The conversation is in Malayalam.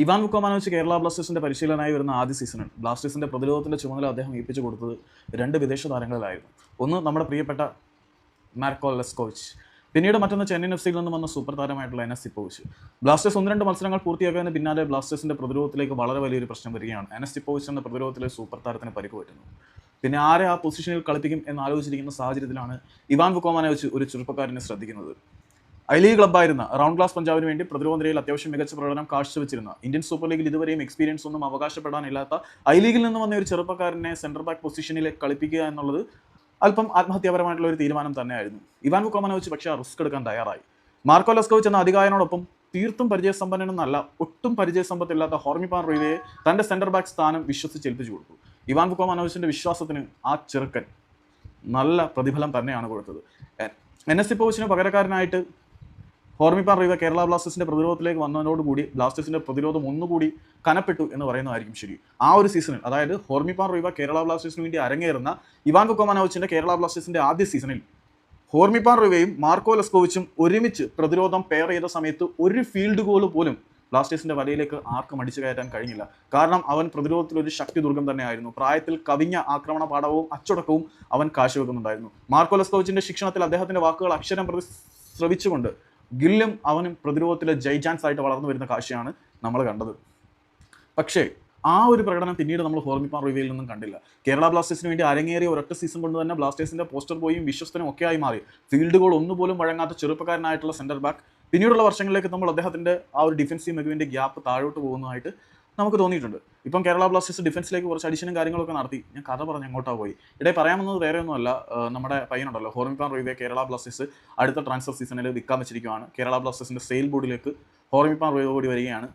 ഇവാൻ വുക്കോമാനോവിച്ച് കേരള ബ്ലാസ്റ്റേഴ്സിന്റെ പരിശീലനമായി വരുന്ന ആദ്യ സീസണിൽ ബ്ലാസ്റ്റേഴ്സിന്റെ പ്രതിരോധത്തിന്റെ ചുമതല അദ്ദേഹം ഏൽപ്പിച്ചു കൊടുത്തത് രണ്ട് വിദേശ താരങ്ങളിലായിരുന്നു. ഒന്ന് നമ്മുടെ പ്രിയപ്പെട്ട മാർക്കോ ലെസ്കോവിച്ച്, പിന്നീട് മറ്റൊന്ന് ചെന്നൈയിൻ എഫ് സിയിൽ നിന്ന് വന്ന സൂപ്പർ താരമായിട്ടുള്ള എനസ് സിപ്പോവിച്ച്. ബ്ലാസ്റ്റേഴ്സ് 1-2 മത്സരങ്ങൾ പൂർത്തിയാക്കുന്നതിന് പിന്നാലെ ബ്ലാസ്റ്റേഴ്സിന്റെ പ്രതിരോധത്തിലേക്ക് വളരെ വലിയൊരു പ്രശ്നം വരികയാണ്. എനസ് സിപ്പോവിച്ച് എന്ന പ്രതിരോധത്തിലെ സൂപ്പർ താരത്തിന് പരിക്ക് പറ്റുന്നു. പിന്നെ ആരെ ആ പൊസിഷനിൽ കളിപ്പിക്കും എന്ന് ആലോചിച്ചിരിക്കുന്ന സാഹചര്യത്തിലാണ് ഇവാൻ വുക്കോമാനോവിച്ച് ഒരു ചെറുപ്പക്കാരനെ ശ്രദ്ധിക്കുന്നത്. ഐ ലീഗ് ക്ലബ്ബായിരുന്ന റൗണ്ട് ഗ്ലാസ് പഞ്ചാബിന് വേണ്ടി പ്രതിരോധ നിരയിൽ അത്യാവശ്യം മികച്ച പ്രകടനം കാഴ്ചവെച്ചിരുന്ന ഇന്ത്യൻ സൂപ്പർ ലീഗിൽ ഇതുവരെയും എക്സ്പീരിയൻസ് ഒന്നും അവകാശപ്പെടാനില്ലാത്ത ഐ ലീഗിൽ നിന്ന് വന്ന ഒരു ചെറുപ്പക്കാരനെ സെന്റർ ബാക്ക് പൊസിഷനിലേക്ക് കളിപ്പിക്കുക എന്നുള്ളത് അല്പം ആത്മഹത്യാപരമായിട്ടുള്ള ഒരു തീരുമാനം തന്നെയായിരുന്നു. ഇവാൻ വുക്കോമാനോവിച്ച് പക്ഷേ ആ റിസ്ക് എടുക്കാൻ തയ്യാറായി. മാർക്കോ ലെസ്കോവിച്ച് എന്ന അധികായനോടൊപ്പം തീർത്തും പരിചയസമ്പന്നനെന്നല്ല, ഒട്ടും പരിചയസമ്പത്തില്ലാത്ത ഹോർമിപ്പാൻ റീവയെ തന്റെ സെന്റർ ബാക്ക് സ്ഥാനം വിശ്വസിച്ചേൽപ്പിച്ചു കൊടുത്തു. ഇവാൻ വുക്കോമാനോവിച്ചിന്റെ വിശ്വാസത്തിന് ആ ചെറുക്കൻ നല്ല പ്രതിഫലം തന്നെയാണ് കൊടുത്തത്. എനസ് സിപ്പോവിച്ചിന് പകരക്കാരനായിട്ട് ഹോർമിപ്പാൻ റീവ കേരള ബ്ലാസ്റ്റേഴ്സിന്റെ പ്രതിരോധത്തിലേക്ക് വന്നതോടുകൂടി ബ്ലാസ്റ്റേഴ്സിന്റെ പ്രതിരോധം ഒന്നുകൂടി കനപ്പെട്ടു എന്ന് പറയുന്നതായിരിക്കും ശരി. ആ ഒരു സീസണിൽ, അതായത് ഹോർമിപ്പാൻ റീവ കേരള ബ്ലാസ്റ്റേഴ്സിന് വേണ്ടി അരങ്ങേറുന്ന ഇവാൻ വുക്കോമാനോവിച്ചിന്റെ കേരള ബ്ലാസ്റ്റേഴ്സിന്റെ ആദ്യ സീസണിൽ ഹോർമിപ്പാൻ റീവയും മാർക്കോ ലെസ്കോവിച്ചും ഒരുമിച്ച് പ്രതിരോധം പെയർ ചെയ്ത സമയത്ത് ഒരു ഫീൽഡ് ഗോൾ പോലും ബ്ലാസ്റ്റേഴ്സിന്റെ വലയിലേക്ക് ആർക്കും അടിച്ചു കയറ്റാൻ കഴിഞ്ഞില്ല. കാരണം അവൻ പ്രതിരോധത്തിൽ ഒരു ശക്തി ദുർഗം തന്നെയായിരുന്നു. പ്രായത്തിൽ കവിഞ്ഞ ആക്രമണ പാഠവും അച്ചടക്കവും അവൻ കാഴ്ചവെക്കുന്നുണ്ടായിരുന്നു. മാർക്കോ ലെസ്കോവിച്ചിന്റെ ശിക്ഷണത്തിൽ അദ്ദേഹത്തിന്റെ വാക്കുകൾ അക്ഷരം പ്രതി ശ്രവിച്ചുകൊണ്ട് ഗില്ലും അവനും പ്രതിരോധത്തിലെ ജൈജാൻസ് ആയിട്ട് വളർന്നു വരുന്ന കാഴ്ചയാണ് നമ്മൾ കണ്ടത്. പക്ഷേ ആ ഒരു പ്രകടനം പിന്നീട് നമ്മൾ ഹോർമിപ്പാൻ റീവയിൽ നിന്നും കണ്ടില്ല. കേരള ബ്ലാസ്റ്റേഴ്സിന് വേണ്ടി അരങ്ങേറിയ ഒരൊറ്റ സീസൺ കൊണ്ട് തന്നെ ബ്ലാസ്റ്റേഴ്സിന്റെ പോസ്റ്റർ ബോയും വിശ്വസ്തനും ഒക്കെ ആയി മാറി. ഫീൽഡ് ഗോൾ ഒന്നുപോലും വഴങ്ങാത്ത ചെറുപ്പക്കാരനായിട്ടുള്ള സെന്റർ ബാക്ക് പിന്നീടുള്ള വർഷങ്ങളിലേക്ക് നമ്മൾ അദ്ദേഹത്തിന്റെ ആ ഒരു ഡിഫൻസീവ് മികവിന്റെ ഗ്യാപ്പ് താഴോട്ട് പോകുന്നതായിട്ട് നമുക്ക് തോന്നിയിട്ടുണ്ട്. ഇപ്പം കേരള ബ്ലാസ്റ്റേഴ്സ് ഡിഫൻസിലേക്ക് കുറച്ച് അഡീഷനും കാര്യങ്ങളൊക്കെ നടത്തി. ഞാൻ കഥ പറഞ്ഞ് എങ്ങോട്ടാണ് പോയി. ഇടയിൽ പറയാമെന്നത് വേറെ ഒന്നുമല്ല, നമ്മുടെ പയ്യനുണ്ടല്ലോ ഹോർമിപ്പാൻ റീവയെ കേരള ബ്ലാസ്റ്റേഴ്സ് അടുത്ത ട്രാൻസ്ഫർ സീസണിൽ വിൽക്കാൻ വെച്ചിരിക്കുകയാണ്. കേരള ബ്ലാസ്റ്റേഴ്സിന്റെ സെയിൽ ബോർഡിലേക്ക് ഹോർമിപ്പാൻ റീവ കൂടി വരികയാണ്.